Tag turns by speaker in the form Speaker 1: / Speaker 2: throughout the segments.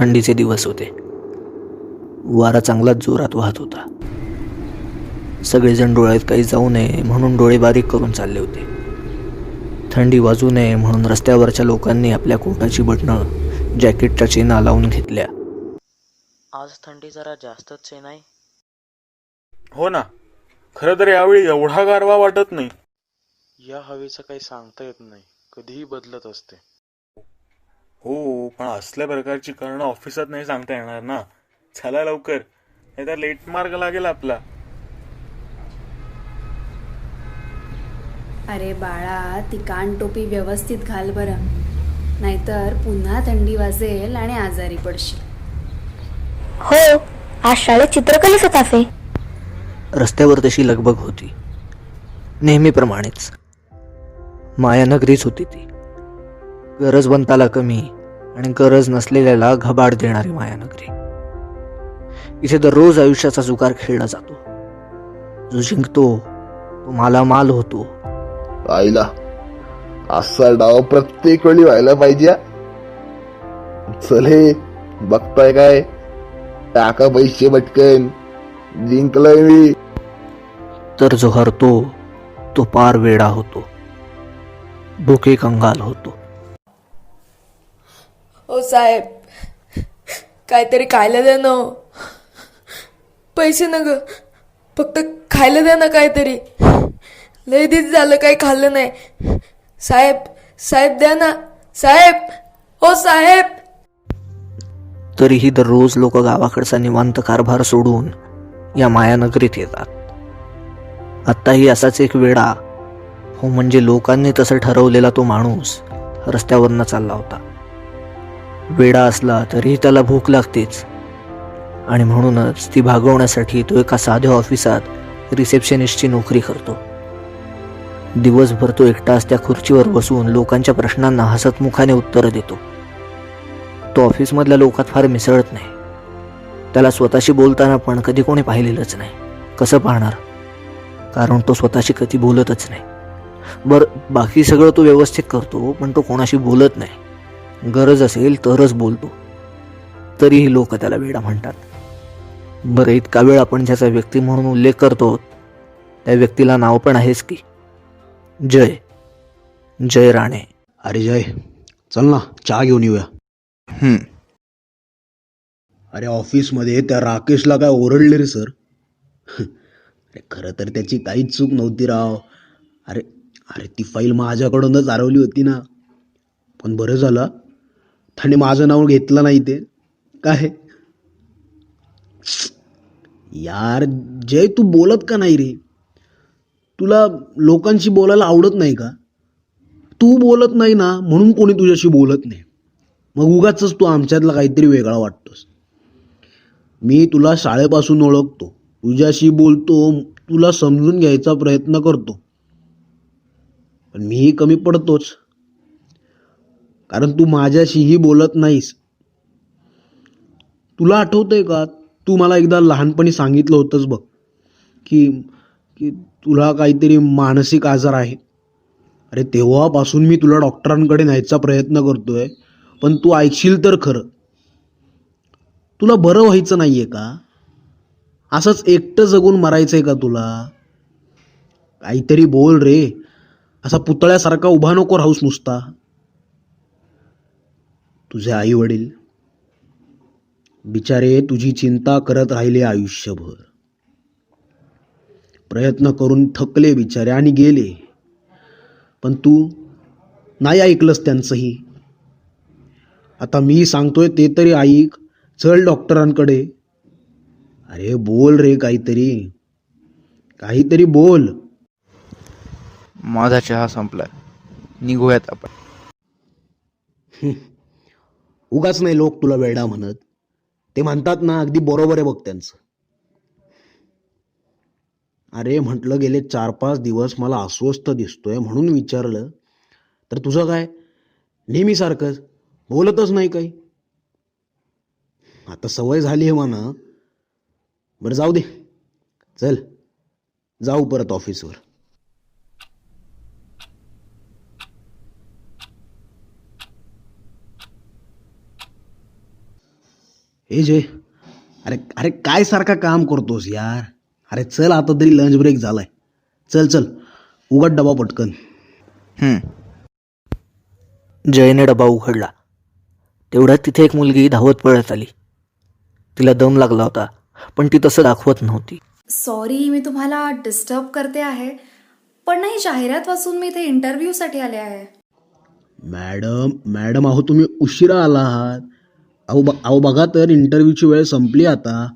Speaker 1: थंडीचे दिवस होते. वारा चांगलाच जोरात वाहत होता. सगळेजण डोळ्यात काही जाऊ नये म्हणून डोळे बारीक करून चालले होते. थंडी वाजू नये म्हणून रस्त्यावरच्या लोकांनी आपल्या कोटाची बटणं जॅकेटच्या चेना लावून घेतल्या.
Speaker 2: आज थंडी जरा जास्तच आहे नाही?
Speaker 3: हो ना, खरं तर यावेळी एवढा गारवा वाटत नाही.
Speaker 4: या हवेचं काही सांगता येत नाही, कधीही बदलत असते.
Speaker 3: हो, पण असल्या प्रकारची करणं ऑफिसात नाही सांगता येणार ना. चला लवकर, नाही तर लेट मार्क लागेल आपला.
Speaker 5: अरे बाळा, ती कानटोपी व्यवस्थित घाल बरं, नाहीतर पुन्हा थंडी वाजेल आणि आजारी पडशील.
Speaker 6: हो, आज शाळेत चित्रकलेचा तास आहे.
Speaker 1: रस्त्यावर तशी लगबग होती, नेहमीप्रमाणेच. मायानगरीच होती ती. गरजवंताला कमी आणि गरज नसलेल्याला घबाड देणारी मायानगरी. इथे दररोज आयुष्याचा जुगार खेळला जातो. जो जिंकतो तो मालामाल होतो.
Speaker 7: आईला असा डाव प्रत्येक वेळी व्हायला पाहिजे. चले बघताय काय, टाका पैसे पटकन, जिंकलोय मी.
Speaker 1: तर जो हरतो तो पार वेडा होतो, भुके कंगाल होतो.
Speaker 8: ओ साहेब, काहीतरी खायला द्या ना. पैसे न ग, फक्त खायला द्या ना काहीतरी. लय दिवस झालं काही खाल्लं नाही. साहेब, साहेब द्या ना साहेब. हो साहेब.
Speaker 1: तरीही दररोज लोक गावाकडचा निवांत कारभार सोडून या मायानगरीत येतात. आत्ताही असाच एक वेडा, हो म्हणजे लोकांनी तसं ठरवलेला तो माणूस रस्त्यावरनं चालला होता. वेडा असला तरीही त्याला भूक लागतेच, आणि म्हणूनच ती भागवण्यासाठी तो एका साध्या ऑफिसात रिसेप्शनिस्टची नोकरी करतो. दिवसभर तो एकटाच त्या खुर्चीवर बसून लोकांच्या प्रश्नांना हसतमुखाने उत्तरं देतो. तो ऑफिसमधल्या लोकात फार मिसळत नाही. त्याला स्वतःशी बोलताना पण कधी कोणी पाहिलेलंच नाही. कसं पाहणार, कारण तो स्वतःशी कधी बोलतच नाही. बरं, बाकी सगळं तो व्यवस्थित करतो, पण तो कोणाशी बोलत नाही. गरज असेल तरच बोलतो. तरीही लोक त्याला वेडा म्हणतात. बरं, इतका वेळ आपण ज्याचा व्यक्ती म्हणून उल्लेख करतो त्या व्यक्तीला नाव पण आहेच की, जय राणे.
Speaker 9: अरे जय, चल ना चहा घेऊन येऊया. अरे ऑफिसमध्ये त्या राकेशला काय ओरडले रे सर. अरे खरं तर त्याची काहीच चूक नव्हती राव. अरे अरे ती फाईल माझ्याकडूनच हरवली होती ना. पण बरं झालं त्याने माझं नाव घेतलं नाही. ते काय यार जय, तू बोलत का नाही रे? तुला लोकांशी बोलायला आवडत नाही का? तू बोलत नाही ना म्हणून कोणी तुझ्याशी बोलत नाही. मग उगाचच तू आमच्यातला काहीतरी वेगळा वाटतोस. मी तुला शाळेपासून ओळखतो, तुझ्याशी बोलतो, तुला समजून घ्यायचा प्रयत्न करतो, पण मीही कमी पडतोच, कारण तू माझ्याशीही बोलत नाहीस. तुला आठवतंय का, तू मला एकदा लहानपणी सांगितलं होतंस बघ की की तुला काहीतरी मानसिक आजार आहे. अरे तेव्हापासून मी तुला डॉक्टरांकडे न्यायचा प्रयत्न करतोय, पण तू ऐकशील तर खरं. तुला बरं व्हायचं नाहीये का? असंच एकटं जगून मरायचंय का तुला? काहीतरी बोल रे, असा पुतळ्यासारखा उभा नको राहूस नुसता. तुझे आई वडील बिचारे तुझी चिंता करत राहिले आयुष्यभर. प्रयत्न करून थकले बिचारे आणि गेले, पण तू नाही ऐकलंस त्यांचंही. आता मी सांगतोय ते तरी ऐक. चल डॉक्टरांकडे. अरे बोल रे, काहीतरी काहीतरी बोल.
Speaker 10: माझा चहा संपलाय, निघूयात आपण.
Speaker 9: उगाच नाही लोक तुला वेडा म्हणत. ते म्हणतात ना, अगदी बरोबर आहे बघ त्यांचं. अरे म्हटलं गेले 4-5 दिवस मला अस्वस्थ दिसतोय म्हणून विचारलं, तर तुझं काय नेहमीसारखंच बोलतच नाही काही. आता सवय झाली आहे म्हणा. बरं जाऊ दे, चल जाऊ परत ऑफिसवर. ए जय, अरे अरे काय सारखा काम करतोस यार. अरे चल आता तरी लंच ब्रेक झालाय. चल चल उघड डबा पटकन.
Speaker 1: जयने डबा उघडला. तेवढ्यात तिथे एक मुलगी धावत पळत आली. तिला दम लागला होता, पण ती तसं दाखवत नव्हती.
Speaker 5: सॉरी, मी तुम्हाला डिस्टर्ब करते आहे, पण नाही, जाहिरात वाचून मी इथे इंटरव्ह्यूसाठी आले आहे.
Speaker 9: मॅडम मॅडम अहो तुम्ही उशिरा आला आहात. अहो बघा तर इंटरव्ह्यूची वेळ संपली आता.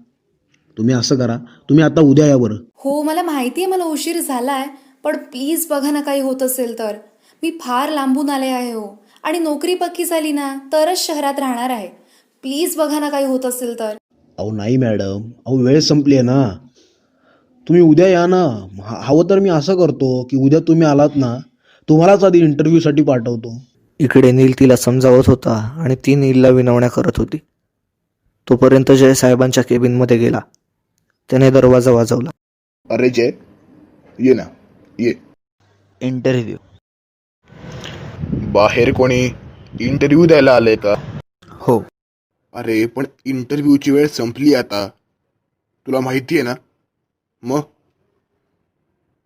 Speaker 9: तुम्ही असं करा, तुम्ही आता उद्या या बरं.
Speaker 5: हो, मला माहिती आहे मला उशीर झालाय, पण प्लीज बघा ना, काही होत असेल तर. मी फार लांबून आले आहे हो, आणि नोकरी पक्की झाली ना तरच शहरात राहणार आहे. प्लीज बघा ना, काही होत असेल तर.
Speaker 9: अहो नाही मॅडम, अहो वेळ संपली आहे ना. तुम्ही उद्या या ना. हवं तर मी असं करतो की उद्या तुम्ही आलात ना, तुम्हालाच आधी इंटरव्ह्यूसाठी पाठवतो.
Speaker 1: इकडे नील तिला समजावत होता आणि ती नीलला विनवण्या करत होती. तोपर्यंत जय साहेबांच्या केबिनमध्ये गेला. त्याने दरवाजा वाजवला.
Speaker 7: अरे जय, ये ना, ये.
Speaker 10: इंटरव्ह्यू.
Speaker 7: बाहेर कोणी इंटरव्ह्यू द्यायला आलंय का?
Speaker 1: हो.
Speaker 7: अरे पण इंटरव्ह्यूची वेळ संपली आता, तुला माहिती आहे ना. मग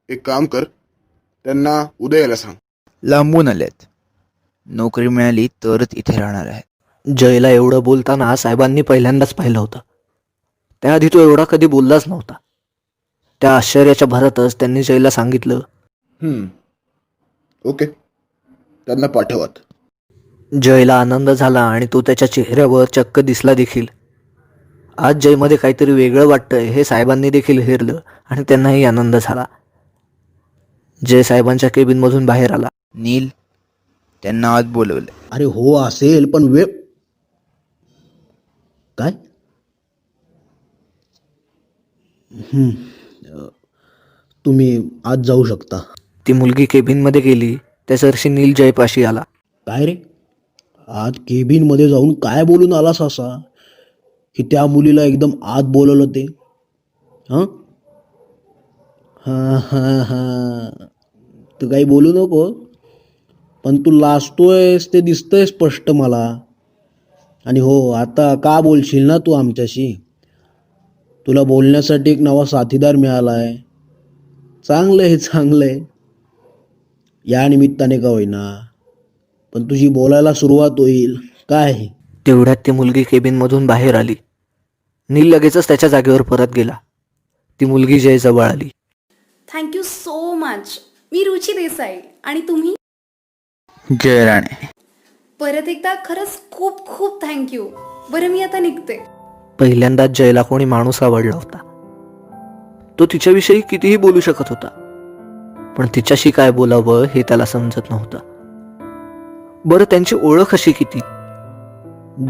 Speaker 7: एक काम कर, त्यांना उद्या यायला सांग.
Speaker 10: लांबून आलेत. नोकरी मिळाली तरच इथे राहणार आहेत.
Speaker 1: जयला एवढं बोलताना साहेबांनी पहिल्यांदाच पाहिलं होतं. त्याआधी तो एवढा कधी बोललाच नव्हता. त्या आश्चर्याच्या भरातच त्यांनी जयला सांगितलं,
Speaker 7: ओके, त्यांना पाठवत.
Speaker 1: जयला आनंद झाला आणि तो त्याच्या चेहऱ्यावर चक्क दिसला देखील. आज जयमध्ये काहीतरी वेगळं वाटतंय हे साहेबांनी देखील हेरलं आणि त्यांनाही आनंद झाला. जय साहेबांच्या केबिनमधून बाहेर आला.
Speaker 10: नील, त्यांना आत बोलवले.
Speaker 9: अरे हो असेल, पण वेळ काय? तुम्ही आज जाऊ शकता.
Speaker 1: ती मुलगी केबिनमध्ये गेली. त्याचरशी नील जयपाशी आला.
Speaker 9: काय रे, आज केबिनमध्ये जाऊन काय बोलून आलास असा की त्या मुलीला एकदम आत बोलवलं ते? हां हां हां हां तू काही बोलू नको, पण तू लाजतोयस ते दिसतंय स्पष्ट मला. आणि हो, आता का बोलशील ना तू आमच्याशी. तुला बोलण्यासाठी एक नवा साथीदार मिळाला आहे. चांगलं आहे, चांगलं आहे. या निमित्ताने का होईना, पण तुझी बोलायला सुरुवात होईल. काय?
Speaker 1: तेवढ्यात ती मुलगी केबिनमधून बाहेर आली. नील लगेचच त्याच्या जागेवर परत गेला. ती मुलगी जयजवळ आली.
Speaker 5: Thank you so much. मी रुची देसाई, आणि तुम्ही?
Speaker 10: जय राणे.
Speaker 5: परत एकदा खरंच खूप खूप थँक्यू. बरं, मी आता निघते.
Speaker 1: पहिल्यांदाच जयला कोणी माणूस आवडला होता. तो तिच्याविषयी कितीही बोलू शकत होता, पण तिच्याशी काय बोलावं हे त्याला समजत नव्हतं. बरं, त्यांची ओळख अशी किती,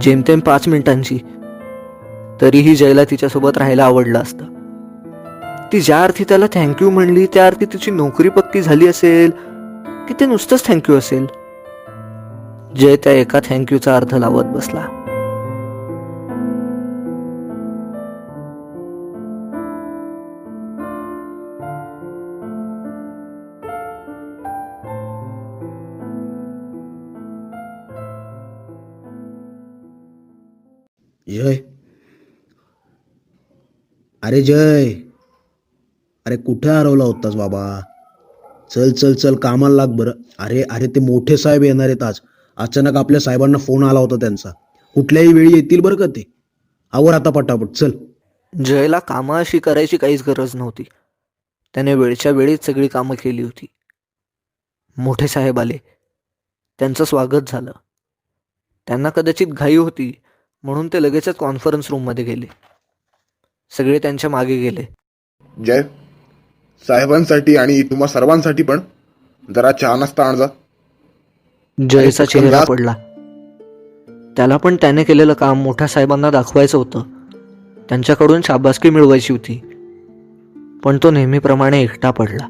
Speaker 1: जेमतेम 5 मिनिटांची, तरीही जयला तिच्यासोबत राहायला आवडलं असतं. ती ज्या अर्थी त्याला थँक्यू म्हणली त्या अर्थी तिची नोकरी पक्की झाली असेल की ते नुसतंच थँक्यू असेल. जय त्या एका थँक्यूचा अर्थ लावत बसला.
Speaker 9: जय, अरे जय, अरे कुठे हरवला होतास बाबा? चल चल चल, कामाला लाग बरं. अरे अरे ते मोठे साहेब येणार आहेत आज. अचानक आपल्या साहेबांना फोन आला होता त्यांचा. कुठल्याही वेळी येतील बरं का ते. आवर आता पटापट, चल.
Speaker 1: जयला कामं अशी करायची काहीच गरज नव्हती. त्याने वेळच्या वेळीच सगळी कामं केली होती. मोठे साहेब आले. त्यांचं स्वागत झालं. त्यांना कदाचित घाई होती म्हणून ते लगेचच कॉन्फरन्स रूममध्ये गेले. सगळे त्यांच्या मागे गेले.
Speaker 7: जय, साहेबांसाठी आणि तुम्हा सर्वांसाठी पण जरा चहा नाश्ता आण जा.
Speaker 1: जयचा चेहरा पडला. त्याला पण त्याने केलेलं काम मोठ्या साहेबांना दाखवायचं होतं. त्यांच्याकडून शाबासकी मिळवायची होती, पण तो नेहमीप्रमाणे एकटा पडला.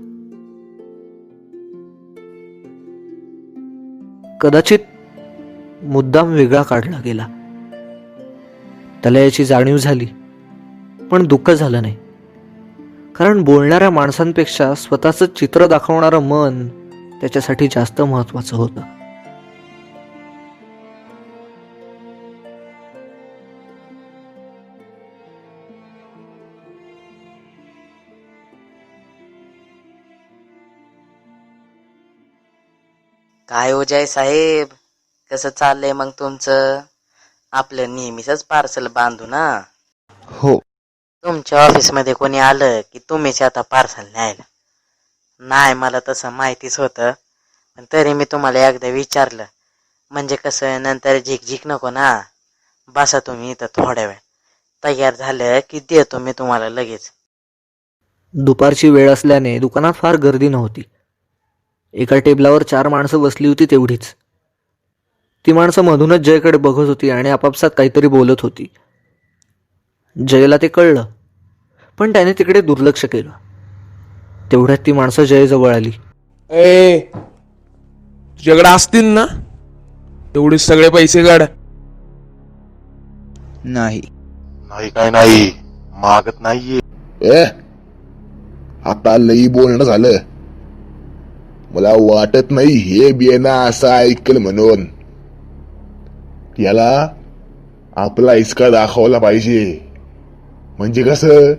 Speaker 1: कदाचित मुद्दाम वेगळा काढला गेला. त्याला याची जाणीव झाली, पण दुःख झालं नाही. कारण बोलणाऱ्या माणसांपेक्षा स्वतःचं चित्र दाखवणारं मन त्याच्यासाठी जास्त महत्वाचं होतं.
Speaker 2: काय हो जय साहेब, कसं चाललंय मग तुमचं? आपलं नेहमीच पार्सल बांधू ना.
Speaker 10: हो.
Speaker 2: तुमच्या ऑफिसमध्ये कोणी आलं की तुम्हीच आता पार्सल न्यायला. नाही मला तसं माहितीच होतं, पण तरी मी तुम्हाला एकदा विचारलं, म्हणजे कसं नंतर झिकझिक नको ना. बसा तुम्ही इथं थोड्या वेळ, तयार झालं की देतो मी तुम्हाला लगेच.
Speaker 1: दुपारची वेळ असल्याने दुकानात फार गर्दी नव्हती. एका टेबलावर 4 माणसं बसली होती तेवढीच. ती माणसं मधूनच जयकडे बघत होती आणि आपापसात काहीतरी बोलत होती. जयला ते कळलं, पण त्याने तिकडे दुर्लक्ष केलं. तेवढ्यात ती माणसं जयजवळ आली.
Speaker 11: ए तुझ्याकडे असतील ना तेवढे सगळे पैसे काढ.
Speaker 10: नाही.
Speaker 4: नाही काय नाही, मागत नाहीये.
Speaker 7: ए आता लई बोलणं झालं. मला वाटत नाही हे बियाणा असं ऐकल म्हणून. याला आपला इसका दाखवला पाहिजे, म्हणजे कसं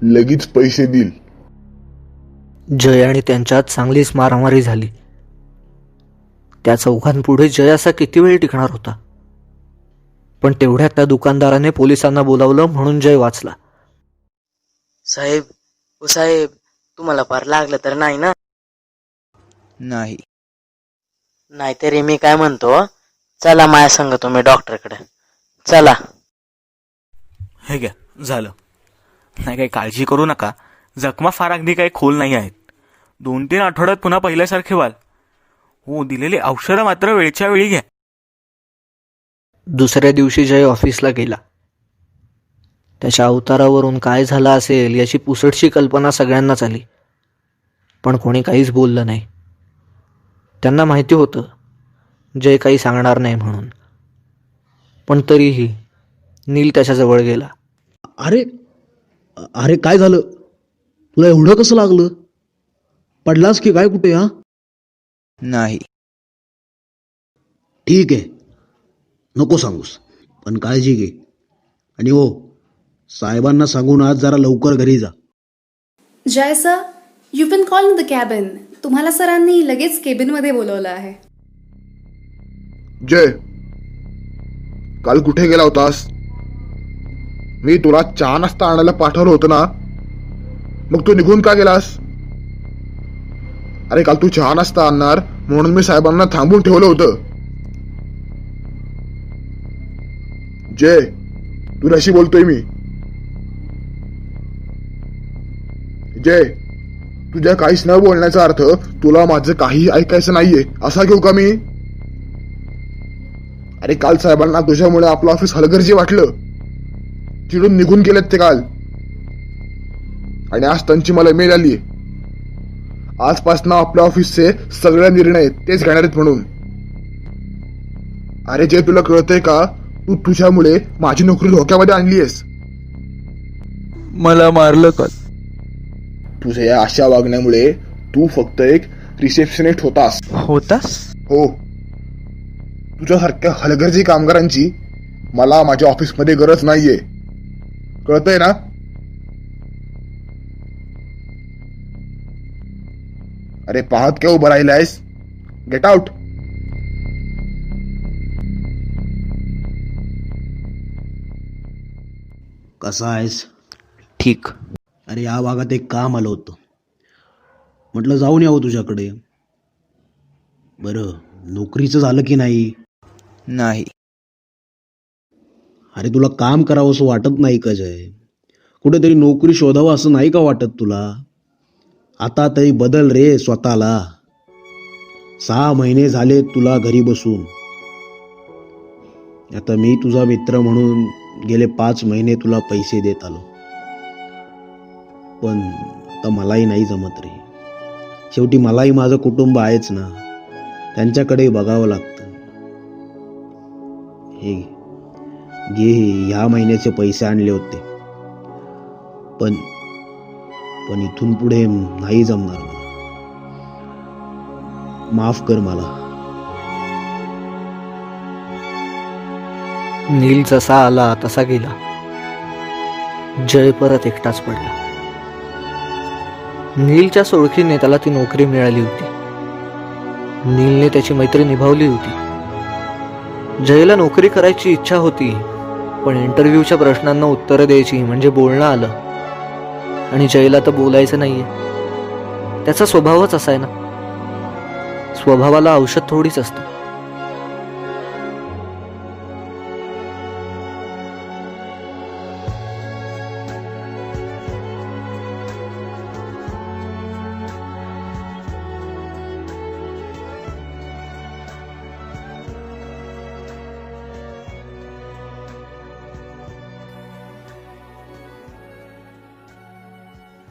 Speaker 7: लगेच पैसे देईल.
Speaker 1: जय आणि त्यांच्यात चांगलीच मारामारी झाली. त्या चौघांपुढे जय असा किती वेळ टिकणार होता. पण तेवढ्यात त्या दुकानदाराने पोलिसांना बोलावलं म्हणून जय वाचला.
Speaker 2: साहेब, ओ साहेब, तुम्हाला फार लागलं तर नाही ना?
Speaker 10: नाही.
Speaker 2: नाहीतरी मी काय म्हणतो, चला माझ्या संग तुम्ही डॉक्टरकडे चला.
Speaker 3: हे घ्या, झालं. नाही काही काळजी करू नका, जखमा फार अगदी काही खोल नाही आहेत. 2-3 आठवड्यात पुन्हा पहिल्यासारखे व्हाल. हो, दिलेली औषधं मात्र वेळच्या वेळी घ्या.
Speaker 1: दुसऱ्या दिवशी जय ऑफिसला गेला. त्याच्या अवतारावरून काय झालं असेल याची पुसटशी कल्पना सगळ्यांनाच आली, पण कोणी काहीच बोललं नाही. त्यांना माहिती होतं जय काही सांगणार नाही म्हणून, पण तरीही नील त्याच्याजवळ गेला.
Speaker 9: अरे अरे काय झालं? तुला एवढं कसं लागलं? पडलास की काय कुठे? हा,
Speaker 10: नाही.
Speaker 9: ठीक आहे, नको सांगूस, पण काळजी घे. आणि हो, साहेबांना सांगून आज जरा लवकर घरी जा.
Speaker 5: Jay sir, you can call in the cabin. तुम्हाला सरांनी लगेच केबिनमध्ये बोलवलं आहे.
Speaker 7: जय, काल कुठे गेला होतास? मी तुला चहा नाश्ता आणायला पाठवलं होतं ना, मग तू निघून का गेलास? अरे काल तू चहा नाश्ता आणणार म्हणून मी साहेबांना थांबून ठेवलं होतं. जय, तुझ्याशी बोलतोय मी. जय, तुझ्या काहीच न बोलण्याचा अर्थ तुला माझं काही ऐकायचं नाहीये असा घेऊ का मी? अरे काल साहेबांना तुझ्यामुळे आपलं ऑफिस हलगर्जी वाटलं, चिडून निघून गेलेत ते काल. आणि आज त्यांची मला मेल आली, आजपासून आपल्या ऑफिसचे सगळे निर्णय तेच घेणार आहेत म्हणून. अरे जे तुला कळतंय का, तू तुझ्यामुळे माझी नोकरी धोक्यामध्ये आणलीयस.
Speaker 11: मला मारलं का?
Speaker 7: तुझ्या या अशा वागण्यामुळे तू फक्त एक रिसेप्शनिस्ट होतास. हो, तुझ्यासारख्या हलगर्जी कामगारांची मला माझ्या ऑफिसमध्ये गरज नाहीये, कळतंय ना? अरे पाहत काय उभं राहिलायस? Get out.
Speaker 9: कसा आहेस?
Speaker 10: ठीक.
Speaker 9: अरे या भागात एक काम आलं होतं, म्हटलं जाऊन यावं तुझ्याकडे. बरं, नोकरीचं झालं की नाही?
Speaker 10: नाही.
Speaker 9: अरे तुला काम करावं असं वाटत नाही का जय? कुठेतरी नोकरी शोधावं असं नाही का वाटत तुला? आता तरी बदल रे स्वतःला. 6 महिने झाले तुला घरी बसून. आता मी तुझा मित्र म्हणून गेले 5 महिने तुला पैसे देत आलो, पण आता मलाही नाही जमत रे. शेवटी मलाही माझं कुटुंब आहेच ना, त्यांच्याकडे बघावं लागतं. हे घे, ह्या महिन्याचे पैसे आणले होते, पण इथून पुढे नाही जमणार मला. माफ कर मला.
Speaker 1: नील जसा आला तसा गेला. जय परत एकटाच पडला. नीलच्या सोळखीने त्याला ती नोकरी मिळाली होती. नीलने त्याची मैत्री निभावली होती. जयला नोकरी करायची इच्छा होती, पण इंटरव्ह्यूच्या प्रश्नांना उत्तरं द्यायची म्हणजे बोलणं आलं. आणि जयला तर बोलायचं नाहीये. त्याचा स्वभावच असा आहे ना. स्वभावाला औषध थोडीच असतं.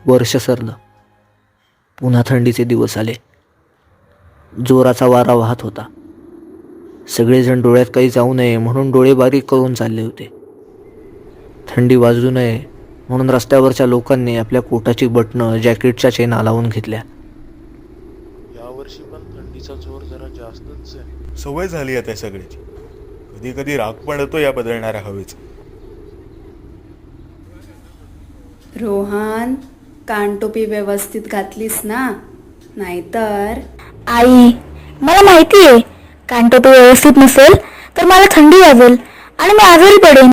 Speaker 1: वर्ष सरलं. पुन्हा थंडीचे दिवस आले. जोराचा वारा वाहत होता. सगळेजण डोळ्यात काही जाऊ नये म्हणून डोळे बारीक करून चालले होते. थंडी वाजू नये म्हणून रस्त्यावरच्या लोकांनी आपल्या कोटाची बटणं जॅकेटच्या चेना लावून घेतल्या.
Speaker 4: यावर्षी पण थंडीचा जोर जरा जास्तच आहे.
Speaker 3: सवय झाली आता सगळ्याची. कधी कधी राग पण येतो या बदलणाऱ्या हवेचा.
Speaker 5: रोहन, कानटोपी व्यवस्थित घातलीस ना? नाहीतर
Speaker 6: आई, मला माहिती आहे कानटोपी व्यवस्थित नसेल तर मला थंडी वाजेल आणि मी आजारी पडेन.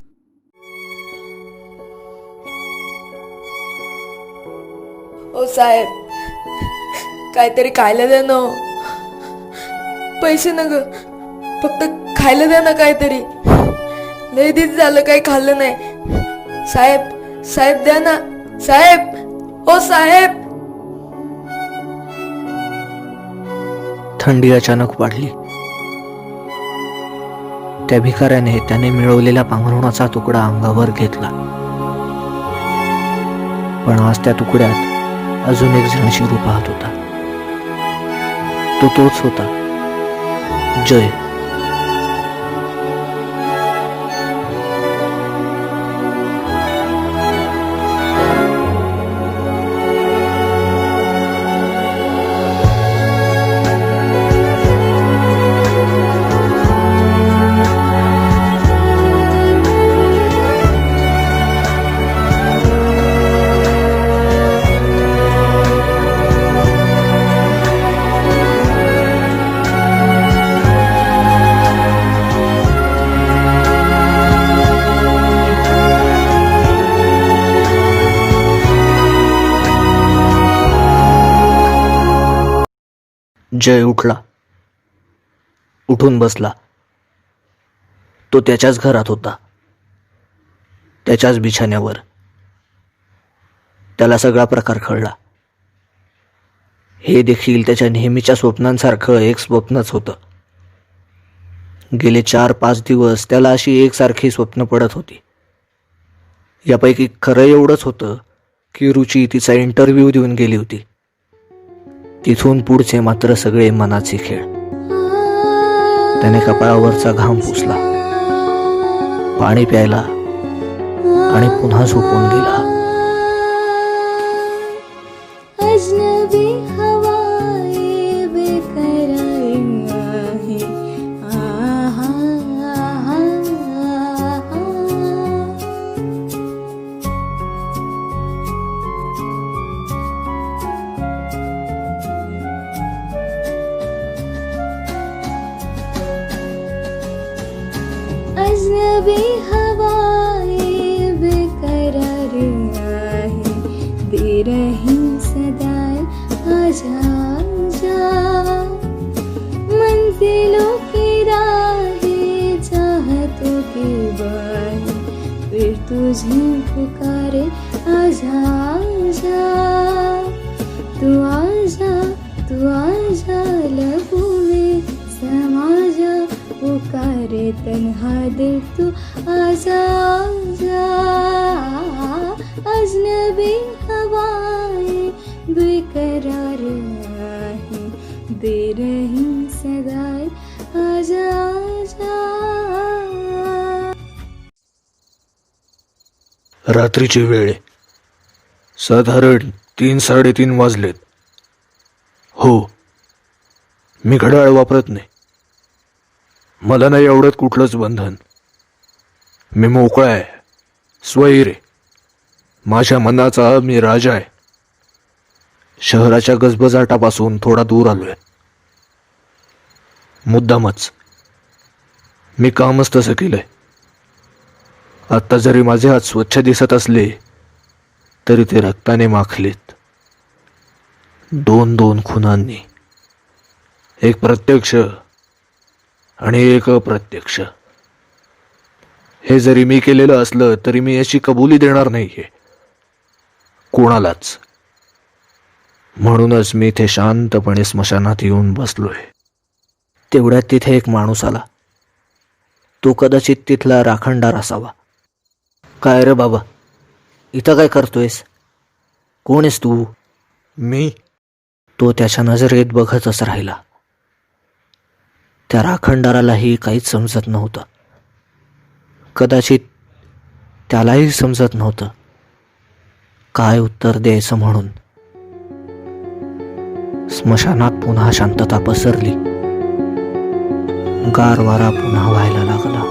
Speaker 8: ओ साहेब, काहीतरी खायला द्या ना. पैसे न ग, फक्त खायला द्या ना काहीतरी. लय दिवस झालं काही खाल्लं नाही. साहेब, साहेब द्या ना. साहेब, ओ साहेब.
Speaker 1: थंडी अचानक वाढली. त्या भिकाऱ्याने त्याने मिळवलेला पांघरुणाचा तुकडा अंगावर घेतला. पण आज त्या तुकड्यात अजून एक जण शिरू पाहत होता. तो तोच होता, जय. जय उठला. उठून बसला. तो त्याच्याच घरात होता, त्याच्याच बिछाण्यावर. त्याला सगळा प्रकार कळला. हे देखील त्याच्या नेहमीच्या स्वप्नांसारखं एक स्वप्नच होतं. गेले 4-5 दिवस त्याला अशी एकसारखी स्वप्न पडत होती. यापैकी खरं एवढंच होतं की रुची तिचा इंटरव्ह्यू देऊन गेली होती. तिथून पुढचे मात्र सगळे मनाचे खेळ. त्याने कपाळावरचा घाम पुसला, पाणी प्यायला आणि पुन्हा झोपून गेला.
Speaker 6: अजनबी हवाएं बेकरार आहे. आहा, आहा, आहा. अजनबी हवाएं बेकरार आहे. दे रही सदाएं आजा आजा. मंजिलों की राहें चाहतों की बाहें फिर तुझे पुकारे. आजा आजा, तू आजा, तू आजा. लबों में समा जा, पुकारे तन्हा दिल. तू आजा आजा. अजनबी हवाएं बेकरार आहे. दे रही सदाएं आजा आजा.
Speaker 1: रात्रीची वेळ. साधारण 3-3:30 वाजलेत. हो, मी घड्याळ वापरत नाही. मला नाही आवडत कुठलंच बंधन. मी मोकळा आहे, स्वैर आहे. माझ्या मनाचा मी राजा आहे. शहराच्या गजबजाटापासून थोडा दूर आलोय. मुद्दामच. मी कामच तसं केलंय. आत्ता जरी माझे हात स्वच्छ दिसत असले तरी ते रक्ताने माखलेत. 2 खुनांनी, एक प्रत्यक्ष आणि एक अप्रत्यक्ष. हे जरी मी केलेलं असलं तरी मी याची कबुली देणार नाहीये कोणालाच. म्हणूनच मी इथे शांतपणे स्मशानात येऊन बसलोय. तेवढ्यात तिथे एक माणूस आला. तो कदाचित तिथला राखणदार असावा. काय रे बाबा, इथं काय करतोयस? कोण आहेस तू?
Speaker 3: मी
Speaker 1: तो त्याच्या नजरेत बघतच राहिला. त्या राखणदारालाही काहीच समजत नव्हतं. कदाचित त्यालाही समजत नव्हतं काय उत्तर द्यायचं म्हणून. स्मशानात पुन्हा शांतता पसरली. गार वारा पुन्हा व्हायला लागला.